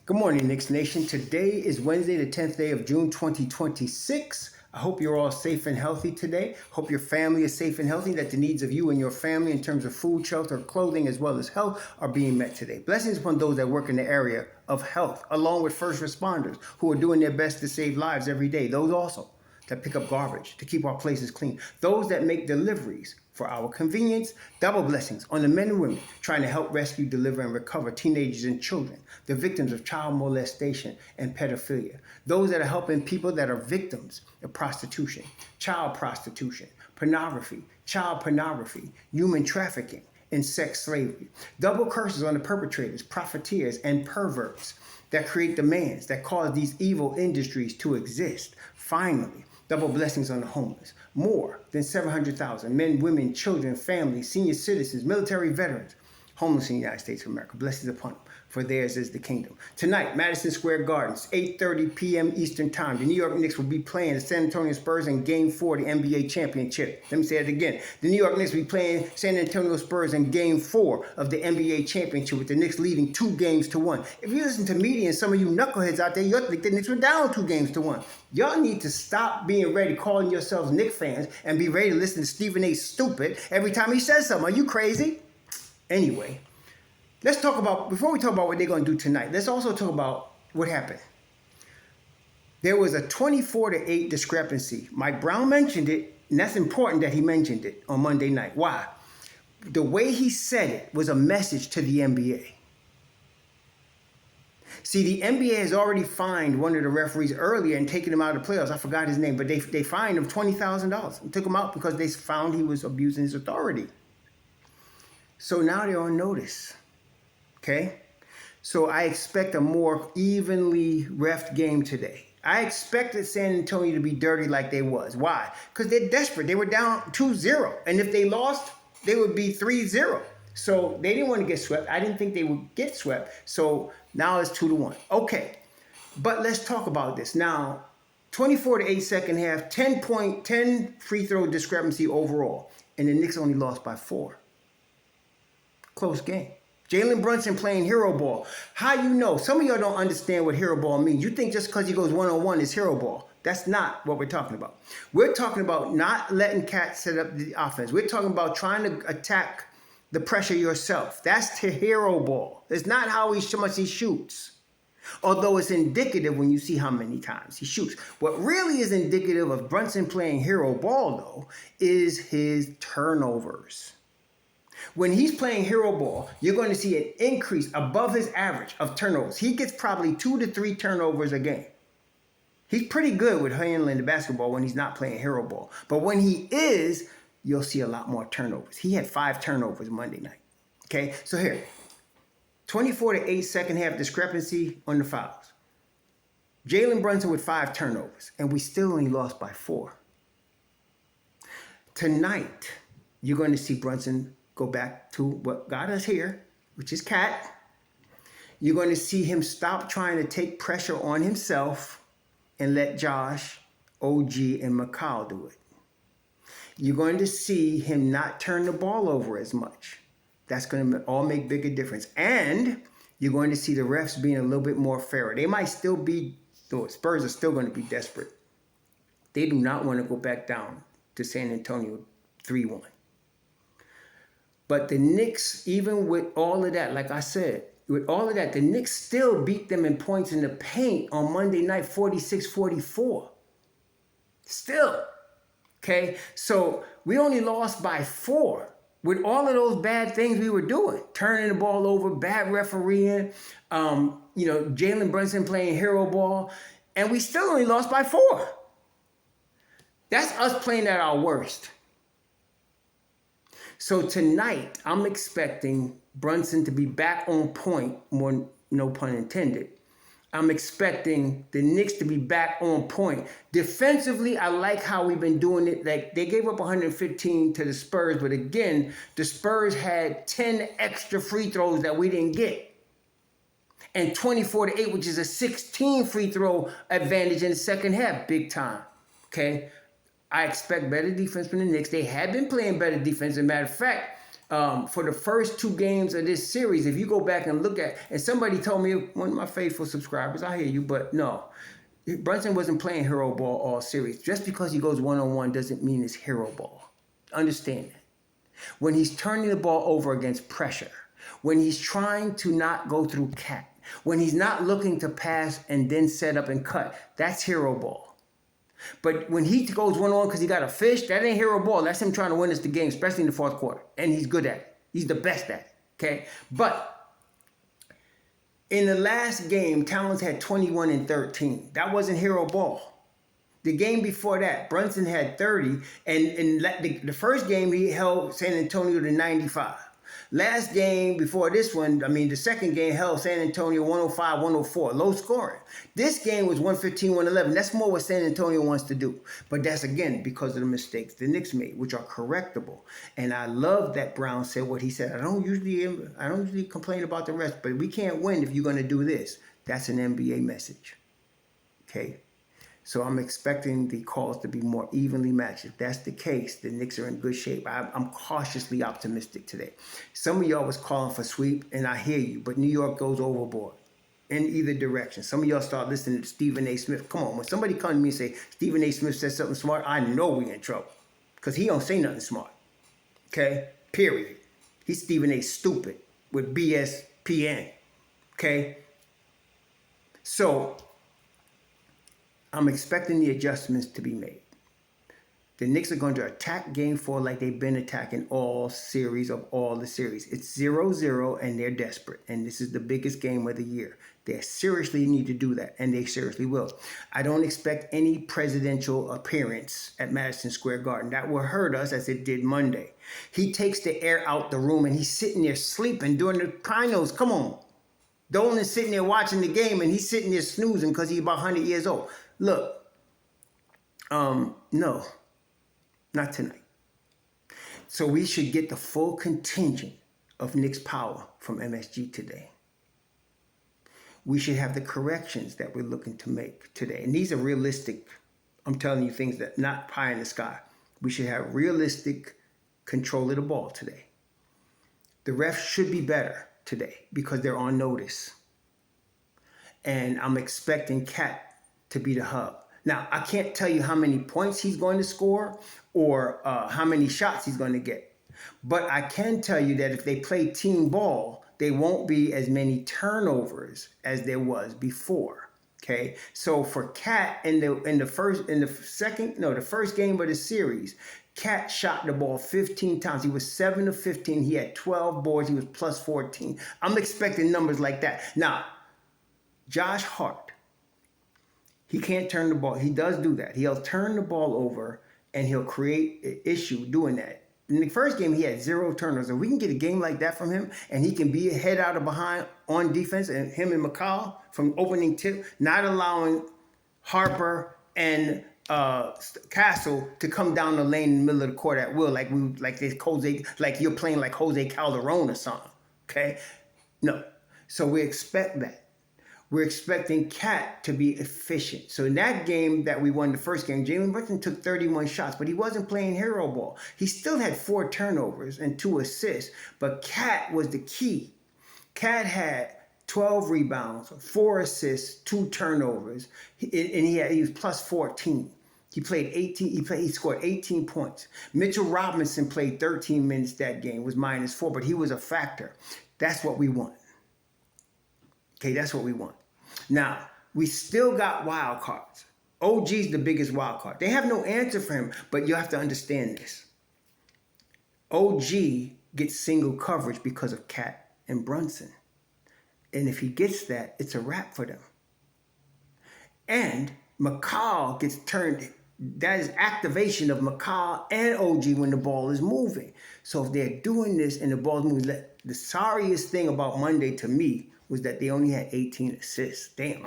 Good morning, Knicks Nation. Today is Wednesday, the 10th day of June, 2026. I hope you're all safe and healthy today. Hope your family is safe and healthy, that the needs of you and your family in terms of food, shelter, clothing, as well as health are being met today. Blessings upon those that work in the area of health, along with first responders who are doing their best to save lives every day. Those also that pick up garbage to keep our places clean. Those that make deliveries for our convenience. Double blessings on the men and women trying to help rescue, deliver, and recover teenagers and children, the victims of child molestation and pedophilia. Those that are helping people that are victims of prostitution, child pornography, human trafficking, and sex slavery. Double curses on the perpetrators, profiteers, and perverts that create demands that cause these evil industries to exist. Finally, double blessings on the homeless. More than 700,000 men, women, children, families, senior citizens, military veterans, homeless in the United States of America. Blessings upon them, for theirs is the kingdom. Tonight, Madison Square Gardens, 8:30 p.m. Eastern Time. The New York Knicks will be playing the San Antonio Spurs in Game 4 of the NBA Championship. Let me say it again. The New York Knicks will be playing San Antonio Spurs in Game 4 of the NBA Championship, with the Knicks leading 2-1. If you listen to media and some of you knuckleheads out there, you'll think the Knicks were down 2-1. Y'all need to stop being ready, calling yourselves Knicks fans, and be ready to listen to Stephen A. Stupid every time he says something. Are you crazy? Anyway, let's talk about, before we talk about what they're going to do tonight, let's also talk about what happened. There was a 24-8 discrepancy. Mike Brown mentioned it, and that's important that he mentioned it on Monday night. Why? The way he said it was a message to the NBA. See, the NBA has already fined one of the referees earlier and taken him out of the playoffs. I forgot his name, but they fined him $20,000 and took him out because they found he was abusing his authority. So now they're on notice, okay? So I expect a more evenly reffed game today. I expected San Antonio to be dirty like they was. Why? Because they're desperate. They were down 2-0. And if they lost, they would be 3-0. So they didn't want to get swept. I didn't think they would get swept. So now it's 2-1. Okay, but let's talk about this. Now, 24-8 second half, 10 free throw discrepancy overall. And the Knicks only lost by 4. Close game. Jalen Brunson playing hero ball. How you know? Some of y'all don't understand what hero ball means. You think just because he goes one-on-one is hero ball. That's not what we're talking about. We're talking about not letting Cat set up the offense. We're talking about trying to attack the pressure yourself. That's the hero ball. It's not how much he shoots. Although it's indicative when you see how many times he shoots. What really is indicative of Brunson playing hero ball, though, is his turnovers. When he's playing hero ball, you're going to see an increase above his average of turnovers. He gets probably 2 to 3 turnovers a game. He's pretty good with handling the basketball when he's not playing hero ball. But when he is, you'll see a lot more turnovers. He had 5 turnovers Monday night. Okay, so here, 24-8 second half discrepancy on the fouls. Jalen Brunson with 5 turnovers, and we still only lost by 4. Tonight, you're going to see Brunson go back to what got us here, which is Cat. You're going to see him stop trying to take pressure on himself and let Josh, OG, and McCall do it. You're going to see him not turn the ball over as much. That's going to all make bigger difference. And you're going to see the refs being a little bit more fair. They might still be, the Spurs are still going to be desperate. They do not want to go back down to San Antonio 3-1. But the Knicks, even with all of that, like I said, with all of that, the Knicks still beat them in points in the paint on Monday night, 46-44. Still. Okay? So we only lost by 4 with all of those bad things we were doing. Turning the ball over, bad refereeing, Jalen Brunson playing hero ball, and we still only lost by 4. That's us playing at our worst. So tonight, I'm expecting Brunson to be back on point, more no pun intended. I'm expecting the Knicks to be back on point. Defensively, I like how we've been doing it. Like, they gave up 115 to the Spurs, but again, the Spurs had 10 extra free throws that we didn't get. And 24-8, which is a 16 free throw advantage in the second half, big time. Okay? I expect better defense from the Knicks. They have been playing better defense. As a matter of fact, For the first 2 games of this series, if you go back and look at, and somebody told me, one of my faithful subscribers, I hear you, but no, Brunson wasn't playing hero ball all series. Just because he goes one-on-one doesn't mean it's hero ball. Understand that. When he's turning the ball over against pressure, when he's trying to not go through Cat, when he's not looking to pass and then set up and cut, that's hero ball. But when he goes one-on-one because he got a fish, that ain't hero ball. That's him trying to win us the game, especially in the fourth quarter. And he's good at it. He's the best at it, okay? But in the last game, Towns had 21 and 13. That wasn't hero ball. The game before that, Brunson had 30. And the first game, he held San Antonio to 95. Last game before this one, the second game held San Antonio 105-104, low scoring. This game was 115-111. That's more what San Antonio wants to do. But that's, again, because of the mistakes the Knicks made, which are correctable. And I love that Brown said what he said. I don't usually complain about the rest, but we can't win if you're going to do this. That's an NBA message. Okay? So I'm expecting the calls to be more evenly matched. If that's the case, the Knicks are in good shape. I'm cautiously optimistic today. Some of y'all was calling for sweep, and I hear you, but New York goes overboard in either direction. Some of y'all start listening to Stephen A. Smith. Come on, when somebody comes to me and say, Stephen A. Smith said something smart, I know we in trouble because he don't say nothing smart. Okay? Period. He's Stephen A. Stupid with BSPN. Okay? So I'm expecting the adjustments to be made. The Knicks are going to attack Game 4 like they've been attacking all series of all the series. It's 0-0 and they're desperate. And this is the biggest game of the year. They seriously need to do that, and they seriously will. I don't expect any presidential appearance at Madison Square Garden. That will hurt us as it did Monday. He takes the air out the room and he's sitting there sleeping during the finals. Come on. Dolan is sitting there watching the game and he's sitting there snoozing because he's about 100 years old. Look, no, not tonight. So we should get the full contingent of Knicks power from MSG today. We should have the corrections that we're looking to make today. And these are realistic. I'm telling you things that not pie in the sky. We should have realistic control of the ball today. The refs should be better today because they're on notice. And I'm expecting Cat to be the hub. Now, I can't tell you how many points he's going to score or how many shots he's going to get. But I can tell you that if they play team ball, there won't be as many turnovers as there was before. Okay, so for Cat the first game of the series, Cat shot the ball 15 times. He was 7 of 15. He had 12 boards. He was plus 14. I'm expecting numbers like that. Now, Josh Hart, he can't turn the ball. He does do that. He'll turn the ball over and he'll create an issue doing that. In the first game, he had 0 turnovers. If we can get a game like that from him and he can be a head out of behind on defense, and him and McCall from opening tip, not allowing Harper and Castle to come down the lane in the middle of the court at will, like you're playing like Jose Calderon or something. Okay? No. So we expect that. We're expecting Cat to be efficient. So in that game that we won the first game, Jalen Brunson took 31 shots, but he wasn't playing hero ball. He still had 4 turnovers and 2 assists, but Cat was the key. Cat had 12 rebounds, 4 assists, 2 turnovers, and he was plus 14. He played 18. He scored 18 points. Mitchell Robinson played 13 minutes that game, was -4, but he was a factor. That's what we want. Okay, that's what we want. Now, we still got wild cards. OG's the biggest wild card. They have no answer for him, but you have to understand this. OG gets single coverage because of Cat and Brunson. And if he gets that, it's a wrap for them. And McCall gets turned. That is activation of McCall and OG when the ball is moving. So if they're doing this and the ball's moving, the sorriest thing about Monday to me was that they only had 18 assists. Damn,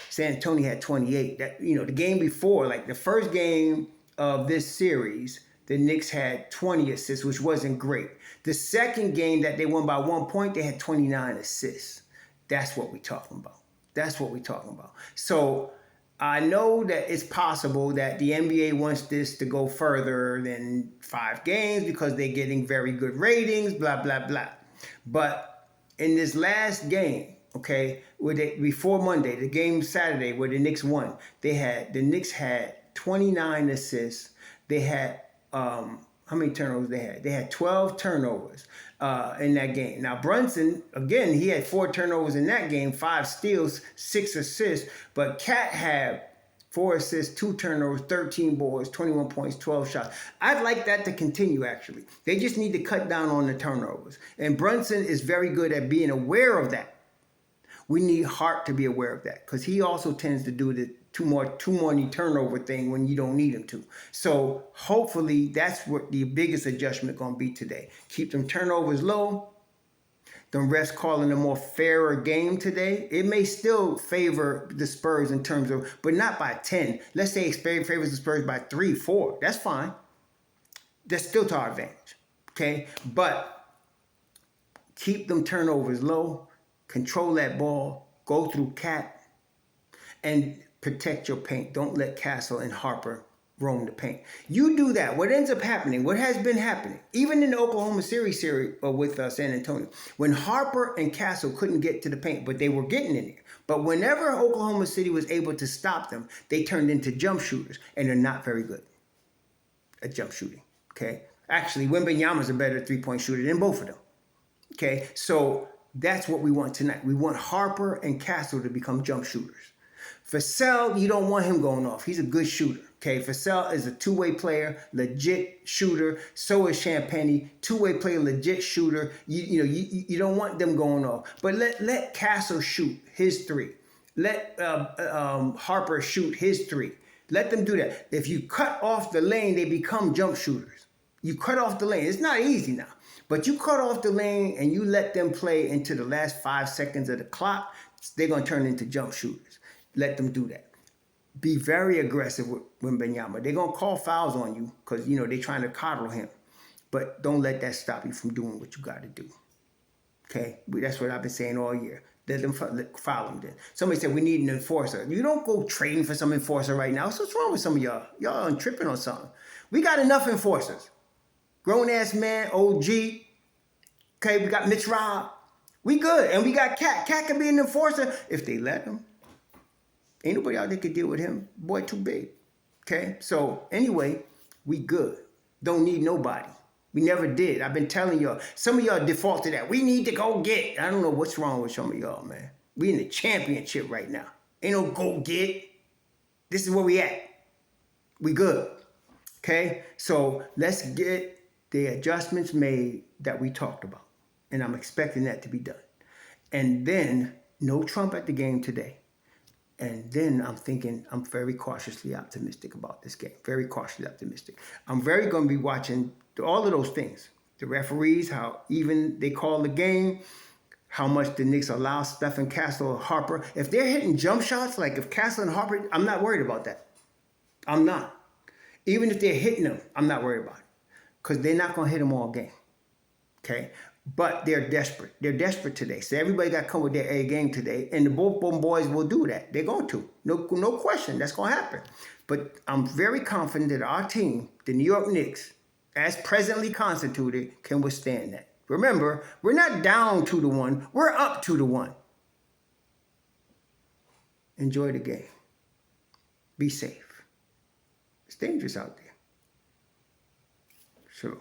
San Antonio had 28. The game before, like the first game of this series, the Knicks had 20 assists, which wasn't great. The second game that they won by 1 point, they had 29 assists. That's what we're talking about. That's what we're talking about. So I know that it's possible that the NBA wants this to go further than 5 games because they're getting very good ratings, blah, blah, blah. But in this last game, okay, before Monday, the game Saturday where the Knicks won, the Knicks had 29 assists. They had how many turnovers they had? They had 12 turnovers in that game. Now, Brunson, again, he had 4 turnovers in that game, 5 steals, 6 assists. But Cat had 4 assists, 2 turnovers, 13 boards, 21 points, 12 shots. I'd like that to continue, actually. They just need to cut down on the turnovers. And Brunson is very good at being aware of that. We need Hart to be aware of that because he also tends to do the two more turnover thing when you don't need him to. So hopefully that's what the biggest adjustment going to be today. Keep them turnovers low. The refs calling a more fairer game today. It may still favor the Spurs in terms of, but not by 10. Let's say it favors the Spurs by 3, 4. That's fine. That's still to our advantage. Okay? But keep them turnovers low. Control that ball. Go through Cat. And protect your paint. Don't let Castle and Harper roam the paint. You do that. What ends up happening, what has been happening, even in the Oklahoma series with San Antonio, when Harper and Castle couldn't get to the paint, but they were getting in there. But whenever Oklahoma City was able to stop them, they turned into jump shooters, and they're not very good at jump shooting. Okay? Actually, Wembanyama's a better three-point shooter than both of them. Okay? So that's what we want tonight. We want Harper and Castle to become jump shooters. Vassell, you don't want him going off. He's a good shooter. Okay, Vassell is a two-way player, legit shooter. So is Champagny, two-way player, legit shooter. You don't want them going off. But let Castle shoot his 3. Let Harper shoot his 3. Let them do that. If you cut off the lane, they become jump shooters. You cut off the lane. It's not easy now. But you cut off the lane and you let them play into the last 5 seconds of the clock, they're going to turn into jump shooters. Let them do that. Be very aggressive with Wembanyama. They're going to call fouls on you because, they're trying to coddle him. But don't let that stop you from doing what you got to do. Okay? That's what I've been saying all year. Let them foul him then. Somebody said we need an enforcer. You don't go trading for some enforcer right now. So what's wrong with some of y'all? Y'all are tripping on something. We got enough enforcers. Grown-ass man, OG. Okay, we got Mitch Robb. We good. And we got Cat. Cat can be an enforcer if they let him. Ain't nobody out there can deal with him. Boy, too big. Okay? So, anyway, we good. Don't need nobody. We never did. I've been telling y'all. Some of y'all default to that. We need to go get. I don't know what's wrong with some of y'all, man. We in the championship right now. Ain't no go get. This is where we at. We good. Okay? So, let's get the adjustments made that we talked about. And I'm expecting that to be done. And then, no Trump at the game today. And then I'm thinking, I'm very cautiously optimistic about this game. Very cautiously optimistic. I'm very going to be watching all of those things. The referees, how even they call the game, how much the Knicks allow Stephen Castle or Harper. If they're hitting jump shots, like if Castle and Harper, I'm not worried about that. I'm not. Even if they're hitting them, I'm not worried about it. Because they're not going to hit them all game. Okay? But they're desperate. They're desperate today. So everybody got to come with their A game today. And the both boys will do that. They're going to. No question. That's going to happen. But I'm very confident that our team, the New York Knicks, as presently constituted, can withstand that. Remember, we're not down 2-1. We're up 2-1. Enjoy the game. Be safe. It's dangerous out there. Sure.